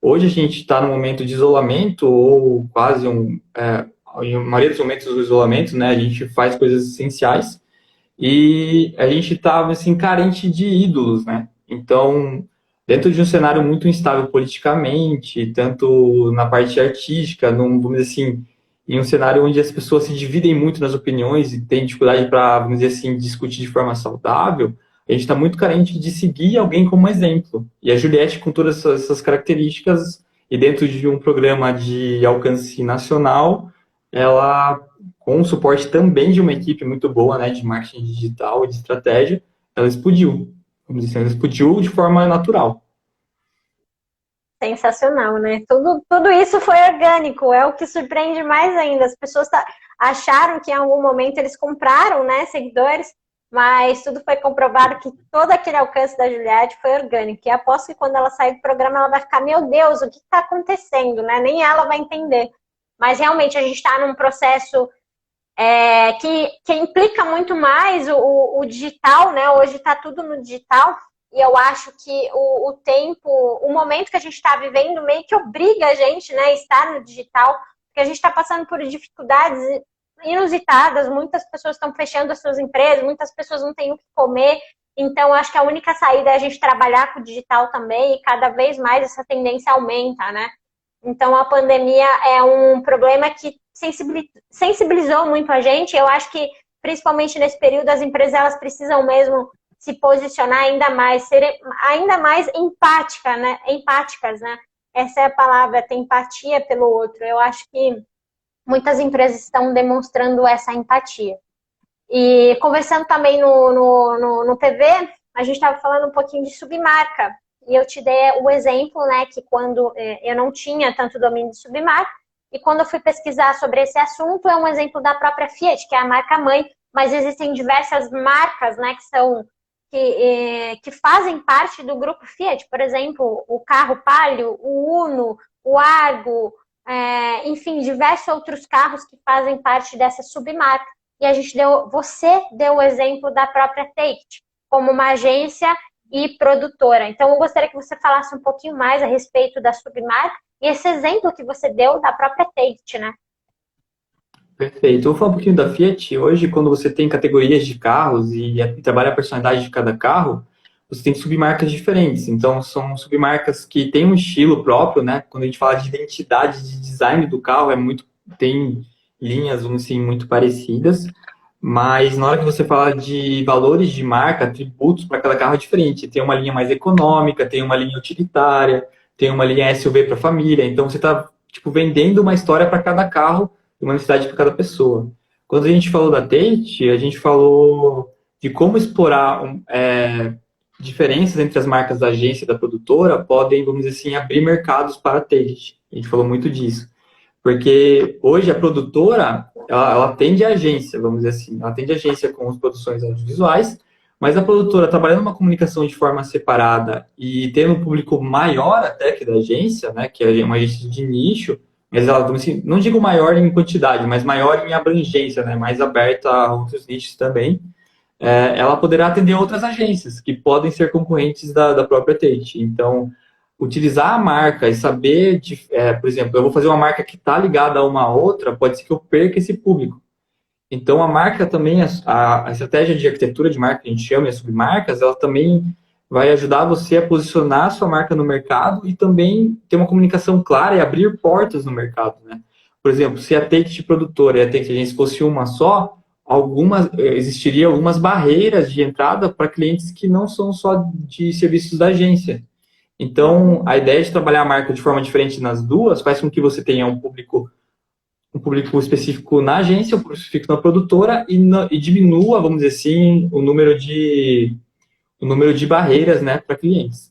Hoje a gente está num momento de isolamento, ou quase em maioria dos momentos do isolamento, né, a gente faz coisas essenciais e a gente está, assim, carente de ídolos, né? Então, dentro de um cenário muito instável politicamente, tanto na parte artística, vamos dizer assim, em um cenário onde as pessoas se dividem muito nas opiniões e têm dificuldade para, vamos dizer assim, discutir de forma saudável, a gente está muito carente de seguir alguém como exemplo. E a Juliette, com todas essas características, e dentro de um programa de alcance nacional, ela, com o suporte também de uma equipe muito boa, né, de marketing digital e de estratégia, ela explodiu. Vamos dizer assim, ela explodiu de forma natural. Sensacional, né? Tudo isso foi orgânico, é o que surpreende mais ainda. As pessoas acharam que em algum momento eles compraram, né, seguidores, mas tudo foi comprovado que todo aquele alcance da Juliette foi orgânico. E aposto que quando ela sair do programa, ela vai ficar, meu Deus, o que está acontecendo, né? Nem ela vai entender. Mas realmente a gente está num processo que implica muito mais o digital, né? Hoje está tudo no digital. E eu acho que o momento que a gente está vivendo meio que obriga a gente, né, a estar no digital, porque a gente está passando por dificuldades inusitadas, muitas pessoas estão fechando as suas empresas, muitas pessoas não têm o que comer, então eu acho que a única saída é a gente trabalhar com o digital também, e cada vez mais essa tendência aumenta, né? Então, a pandemia é um problema que sensibilizou muito a gente. Eu acho que, principalmente nesse período, as empresas elas precisam mesmo se posicionar ainda mais, ser ainda mais empáticas, né? Essa é a palavra, ter empatia pelo outro. Eu acho que muitas empresas estão demonstrando essa empatia. E conversando também no PV, a gente estava falando um pouquinho de submarca. E eu te dei o exemplo, né, que quando eu não tinha tanto domínio de submarca, e quando eu fui pesquisar sobre esse assunto, é um exemplo da própria Fiat, que é a marca mãe, mas existem diversas marcas, né, que fazem parte do grupo Fiat. Por exemplo, o carro Palio, o Uno, o Argo, enfim, diversos outros carros que fazem parte dessa submarca. E você deu o exemplo da própria Take, como uma agência e produtora. Então, eu gostaria que você falasse um pouquinho mais a respeito da submarca e esse exemplo que você deu da própria Take, né? Perfeito. Eu vou falar um pouquinho da Fiat. Hoje, quando você tem categorias de carros e trabalha a personalidade de cada carro, você tem submarcas diferentes. Então, são submarcas que têm um estilo próprio, né? Quando a gente fala de identidade de design do carro, tem linhas, vamos assim, muito parecidas. Mas na hora que você fala de valores de marca, atributos para cada carro é diferente. Tem uma linha mais econômica, tem uma linha utilitária, tem uma linha SUV para família. Então, você está vendendo uma história para cada carro, uma necessidade para cada pessoa. Quando a gente falou da Tate, a gente falou de como explorar diferenças entre as marcas da agência e da produtora podem, vamos dizer assim, abrir mercados para a Tate. A gente falou muito disso. Porque hoje a produtora, ela atende a agência, vamos dizer assim. Ela atende a agência com as produções audiovisuais, mas a produtora, trabalhando uma comunicação de forma separada e tendo um público maior até que da agência, né, que é uma agência de nicho, mas ela, assim, não digo maior em quantidade, mas maior em abrangência, né, mais aberta a outros nichos também, ela poderá atender outras agências que podem ser concorrentes da própria Tate. Então, utilizar a marca e saber, por exemplo, eu vou fazer uma marca que está ligada a uma outra, pode ser que eu perca esse público. Então, a marca também, a estratégia de arquitetura de marca que a gente chama, e as submarcas, ela também vai ajudar você a posicionar a sua marca no mercado e também ter uma comunicação clara e abrir portas no mercado, né? Por exemplo, se a Take produtora e a Take agência fosse uma só, existiria algumas barreiras de entrada para clientes que não são só de serviços da agência. Então, a ideia de trabalhar a marca de forma diferente nas duas faz com que você tenha um público específico na agência, um público específico na produtora e diminua, vamos dizer assim, o número de barreiras, né, para clientes.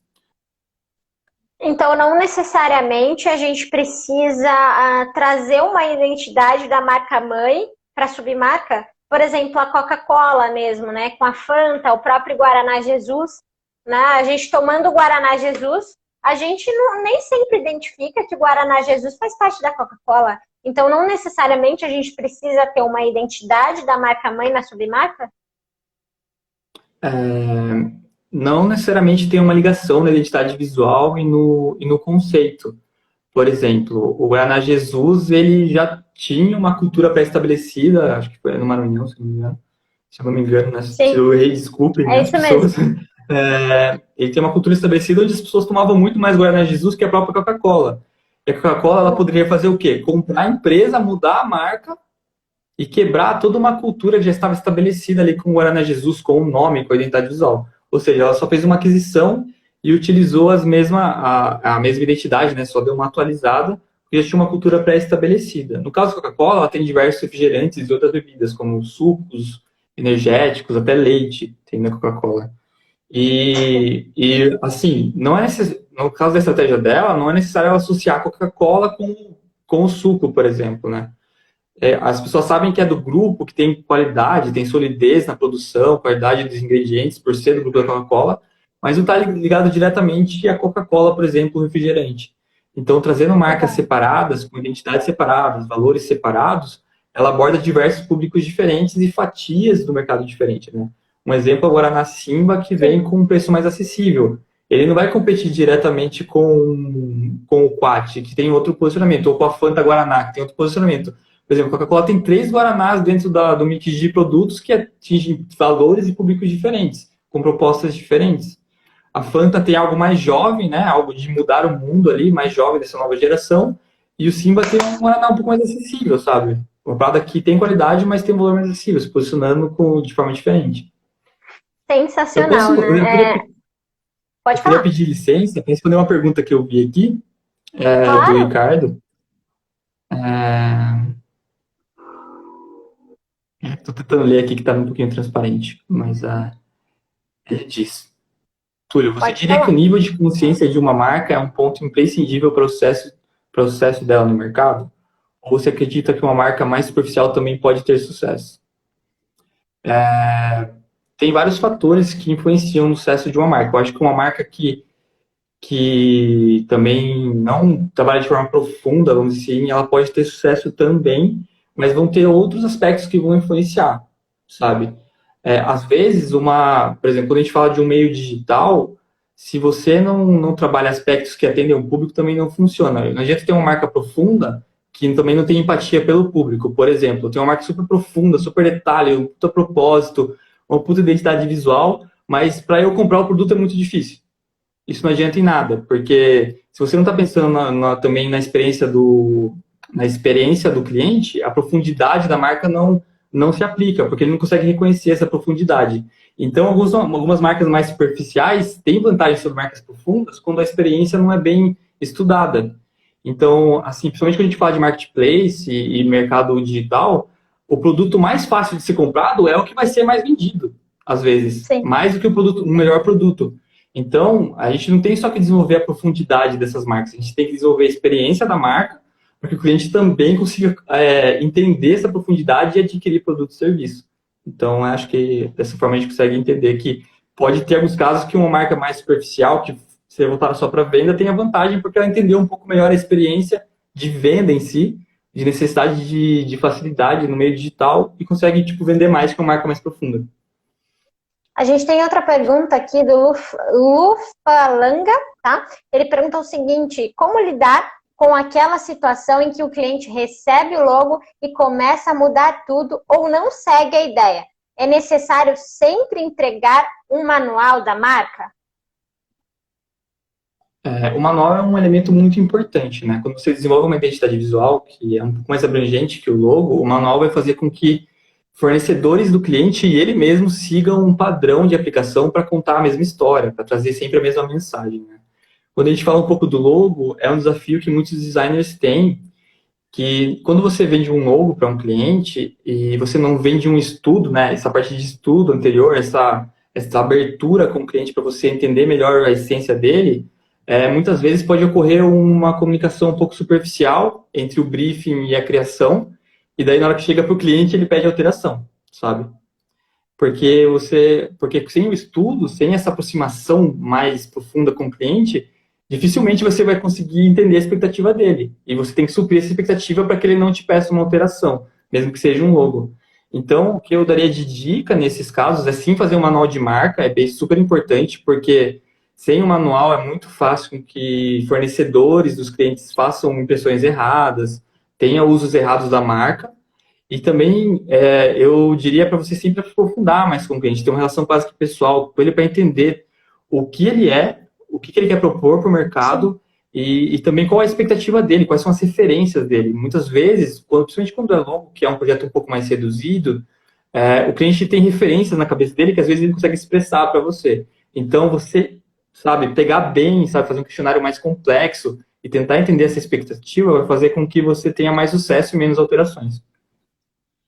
Então, não necessariamente a gente precisa trazer uma identidade da marca mãe para a submarca. Por exemplo, a Coca-Cola mesmo, né? Com a Fanta, o próprio Guaraná Jesus. Né? A gente tomando o Guaraná Jesus, a gente nem sempre identifica que o Guaraná Jesus faz parte da Coca-Cola. Então, não necessariamente a gente precisa ter uma identidade da marca mãe na submarca? Não necessariamente tem uma ligação na identidade visual e no conceito. Por exemplo, o Guaraná Jesus, ele já tinha uma cultura pré-estabelecida, acho que foi no Maranhão, se não me engano, né? Se eu errei, desculpem, né, as pessoas. Mesmo. Ele tem uma cultura estabelecida onde as pessoas tomavam muito mais Guaraná Jesus que a própria Coca-Cola. E a Coca-Cola, ela poderia fazer o quê? Comprar a empresa, mudar a marca e quebrar toda uma cultura que já estava estabelecida ali com o Guaraná Jesus, com o nome, com a identidade visual. Ou seja, ela só fez uma aquisição e utilizou a mesma identidade, né? Só deu uma atualizada, porque já tinha uma cultura pré-estabelecida. No caso da Coca-Cola, ela tem diversos refrigerantes e outras bebidas, como sucos, energéticos, até leite tem na Coca-Cola. E assim, no caso da estratégia dela, não é necessário ela associar a Coca-Cola com o suco, por exemplo, né? As pessoas sabem que é do grupo, que tem qualidade, tem solidez na produção, qualidade dos ingredientes, por ser do grupo da Coca-Cola, mas não está ligado diretamente à Coca-Cola, por exemplo, o refrigerante. Então, trazendo marcas separadas, com identidades separadas, valores separados, ela aborda diversos públicos diferentes e fatias do mercado diferente, né? Um exemplo é o Guaraná Simba, que vem com um preço mais acessível. Ele não vai competir diretamente com o Quat, que tem outro posicionamento, ou com a Fanta Guaraná, que tem outro posicionamento. Por exemplo, a Coca-Cola tem 3 Guaranás dentro do mix de produtos que atingem valores e públicos diferentes, com propostas diferentes. A Fanta tem algo mais jovem, né? Algo de mudar o mundo ali, mais jovem dessa nova geração. E o Simba tem um Guaraná um pouco mais acessível, sabe? Uma parada que tem qualidade, mas tem um valor mais acessível, se posicionando de forma diferente. Sensacional, né? Eu Pode queria falar. pedir licença para responder uma pergunta que eu vi aqui, do Claro. Ricardo. Estou tentando ler aqui que está um pouquinho transparente, mas ele diz: Túlio, você Pode diria que o falar. nível de consciência de uma marca é um ponto imprescindível para o sucesso dela no mercado? Ou você acredita que uma marca mais superficial também pode ter sucesso? Tem vários fatores que influenciam no sucesso de uma marca. Eu acho que uma marca que também não trabalha de forma profunda, vamos dizer assim, ela pode ter sucesso também, mas vão ter outros aspectos que vão influenciar, sabe? Às vezes, por exemplo, quando a gente fala de um meio digital, se você não trabalha aspectos que atendem ao público, também não funciona. Não adianta ter uma marca profunda que também não tem empatia pelo público. Por exemplo, tem uma marca super profunda, super detalhe, um puta propósito, uma puta identidade visual, mas para eu comprar o produto é muito difícil. Isso não adianta em nada, porque se você não está pensando também na experiência do cliente, a profundidade da marca não se aplica, porque ele não consegue reconhecer essa profundidade. Então, algumas marcas mais superficiais têm vantagem sobre marcas profundas quando a experiência não é bem estudada. Então, assim, principalmente quando a gente fala de marketplace e mercado digital, o produto mais fácil de ser comprado é o que vai ser mais vendido, às vezes, Sim. mais do que o melhor produto. Então, a gente não tem só que desenvolver a profundidade dessas marcas, a gente tem que desenvolver a experiência da marca, para que o cliente também consiga entender essa profundidade e adquirir produto e serviço. Então, acho que dessa forma a gente consegue entender que pode ter alguns casos que uma marca mais superficial, que seja voltada só para venda, tenha vantagem, porque ela entendeu um pouco melhor a experiência de venda em si, de necessidade de facilidade no meio digital e consegue tipo, vender mais que uma marca mais profunda. A gente tem outra pergunta aqui do Lufalanga, tá? Ele pergunta o seguinte: como lidar com aquela situação em que o cliente recebe o logo e começa a mudar tudo ou não segue a ideia? É necessário sempre entregar um manual da marca? O manual é um elemento muito importante, né? Quando você desenvolve uma identidade visual, que é um pouco mais abrangente que o logo, o manual vai fazer com que fornecedores do cliente e ele mesmo sigam um padrão de aplicação para contar a mesma história, para trazer sempre a mesma mensagem, né? Quando a gente fala um pouco do logo, é um desafio que muitos designers têm, que quando você vende um logo para um cliente e você não vende um estudo, né? Essa parte de estudo anterior, essa abertura com o cliente para você entender melhor a essência dele, muitas vezes pode ocorrer uma comunicação um pouco superficial entre o briefing e a criação, e daí na hora que chega para o cliente ele pede alteração, sabe? Porque sem o estudo, sem essa aproximação mais profunda com o cliente, dificilmente você vai conseguir entender a expectativa dele. E você tem que suprir essa expectativa para que ele não te peça uma alteração, mesmo que seja um logo. Então, o que eu daria de dica nesses casos é sim fazer um manual de marca, é bem super importante, porque sem o manual é muito fácil que fornecedores dos clientes façam impressões erradas, tenham usos errados da marca. E também eu diria para você sempre aprofundar mais com o cliente, ter uma relação quase que pessoal com ele para entender o que ele é, o que ele quer propor para o mercado e também qual a expectativa dele, quais são as referências dele. Muitas vezes, principalmente quando é longo, que é um projeto um pouco mais reduzido, o cliente tem referências na cabeça dele que às vezes ele consegue expressar para você. Então, você, sabe, pegar bem, sabe, fazer um questionário mais complexo e tentar entender essa expectativa vai fazer com que você tenha mais sucesso e menos alterações.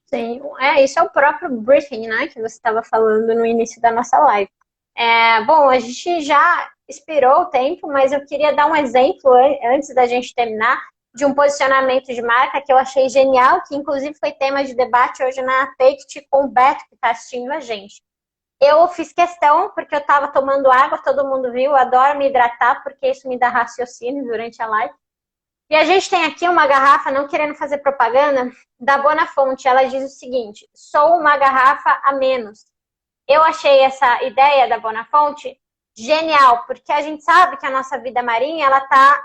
Sim, isso é o próprio briefing, né, que você estava falando no início da nossa live. Bom, a gente já expirou o tempo, mas eu queria dar um exemplo antes da gente terminar de um posicionamento de marca que eu achei genial, que inclusive foi tema de debate hoje na Take com o Beto, que está assistindo a gente. Eu fiz questão, porque eu estava tomando água, todo mundo viu, eu adoro me hidratar, porque isso me dá raciocínio durante a live. E a gente tem aqui uma garrafa, não querendo fazer propaganda, da Bonafonte. Ela diz o seguinte: sou uma garrafa a menos. Eu achei essa ideia da Bonafonte genial, porque a gente sabe que a nossa vida marinha ela está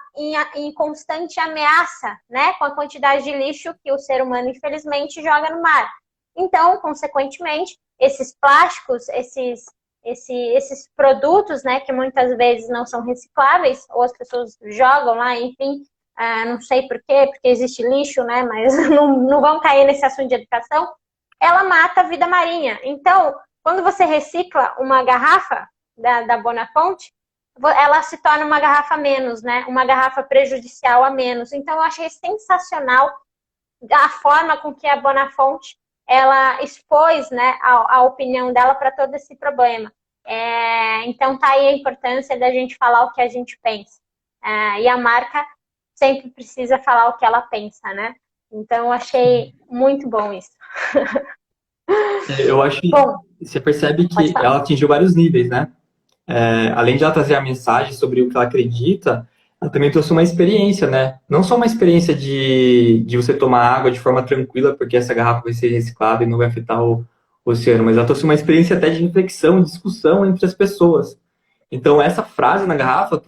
em constante ameaça, né, com a quantidade de lixo que o ser humano, infelizmente, joga no mar. Então, consequentemente, esses plásticos, esses produtos, né, que muitas vezes não são recicláveis, ou as pessoas jogam lá, enfim, não sei por quê, porque existe lixo, né, mas não vão cair nesse assunto de educação, ela mata a vida marinha. Então, quando você recicla uma garrafa da Bonafont, ela se torna uma garrafa a menos, né, uma garrafa prejudicial a menos. Então, eu achei sensacional a forma com que a Bonafont ela expôs, né, a opinião dela para todo esse problema. Então tá aí a importância da gente falar o que a gente pensa. E a marca sempre precisa falar o que ela pensa, né? Então eu achei muito bom isso. Eu acho que Bom, você percebe pode que falar. ela atingiu vários níveis, né? Além de ela trazer a mensagem sobre o que ela acredita, ela também trouxe uma experiência, né? Não só uma experiência de você tomar água de forma tranquila, porque essa garrafa vai ser reciclada e não vai afetar o oceano, mas ela trouxe uma experiência até de reflexão, discussão entre as pessoas. Então, essa frase na garrafa,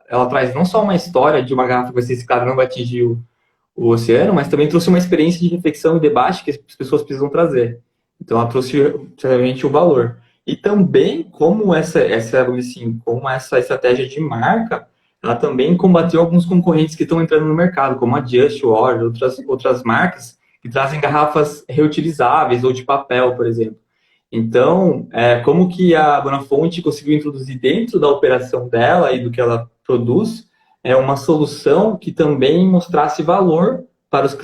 ela traz não só uma história de uma garrafa que vai ser reciclada e não vai atingir o oceano, mas também trouxe uma experiência de reflexão e debate que as pessoas precisam trazer. Então, ela trouxe realmente o valor. E também, como como essa estratégia de marca, ela também combateu alguns concorrentes que estão entrando no mercado, como a Just, Water, outras marcas que trazem garrafas reutilizáveis ou de papel, por exemplo. Então, como que a Bonafonte conseguiu introduzir dentro da operação dela e do que ela produz uma solução que também mostrasse valor para os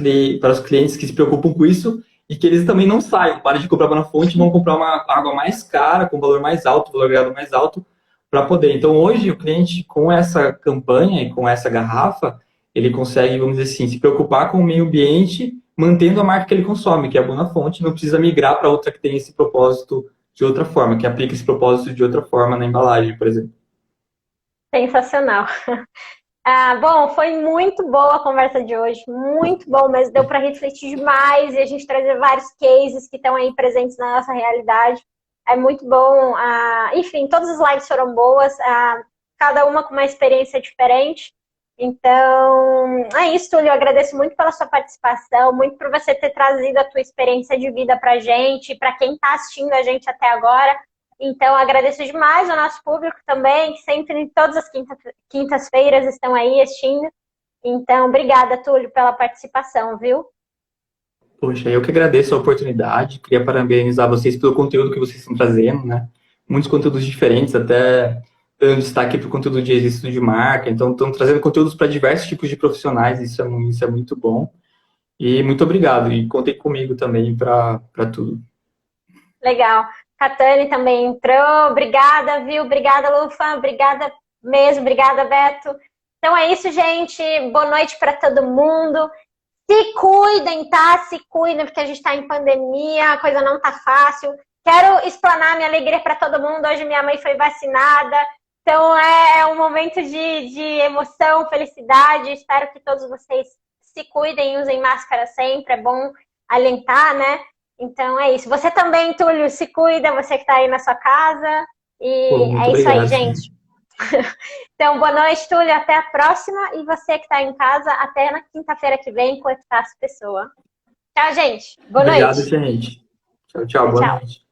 clientes que se preocupam com isso e que eles também não saiam, parem de comprar Bonafonte e vão comprar uma água mais cara, com valor mais alto, valor agregado mais alto, para poder. Então, hoje, o cliente, com essa campanha e com essa garrafa, ele consegue, vamos dizer assim, se preocupar com o meio ambiente, mantendo a marca que ele consome, que é a Bonafonte, não precisa migrar para outra que tem esse propósito de outra forma, que aplica esse propósito de outra forma na embalagem, por exemplo. Sensacional. Bom, foi muito boa a conversa de hoje, muito bom, mas deu para refletir demais e a gente trazer vários cases que estão aí presentes na nossa realidade. É muito bom. Enfim, todas as lives foram boas, cada uma com uma experiência diferente. Então, é isso, Túlio. Eu agradeço muito pela sua participação, muito por você ter trazido a tua experiência de vida para a gente, para quem está assistindo a gente até agora. Então, agradeço demais ao nosso público também, que sempre, todas as quintas-feiras, estão aí assistindo. Então, obrigada, Túlio, pela participação, viu? Poxa, eu que agradeço a oportunidade, queria parabenizar vocês pelo conteúdo que vocês estão trazendo, né? Muitos conteúdos diferentes, até dando destaque para o conteúdo de êxito de marca, então estão trazendo conteúdos para diversos tipos de profissionais, isso é muito bom. E muito obrigado, e contem comigo também para tudo. Legal. Catane também entrou. Obrigada, viu? Obrigada, Lufa. Obrigada mesmo. Obrigada, Beto. Então é isso, gente. Boa noite para todo mundo. Se cuidem, tá? Se cuidem, porque a gente está em pandemia, a coisa não tá fácil. Quero explanar minha alegria para todo mundo. Hoje minha mãe foi vacinada. Então é um momento de emoção, felicidade. Espero que todos vocês se cuidem e usem máscara sempre. É bom alentar, né? Então é isso. Você também, Túlio, se cuida, você que está aí na sua casa. Pô, E muito é isso aí, obrigado. gente. Então, boa noite, Túlio. Até a próxima. E você que está em casa, até na quinta-feira que vem com o Eficácia Pessoa. Tchau, gente. Boa Obrigado, noite. gente. Tchau, tchau. Tchau, Boa tchau. noite.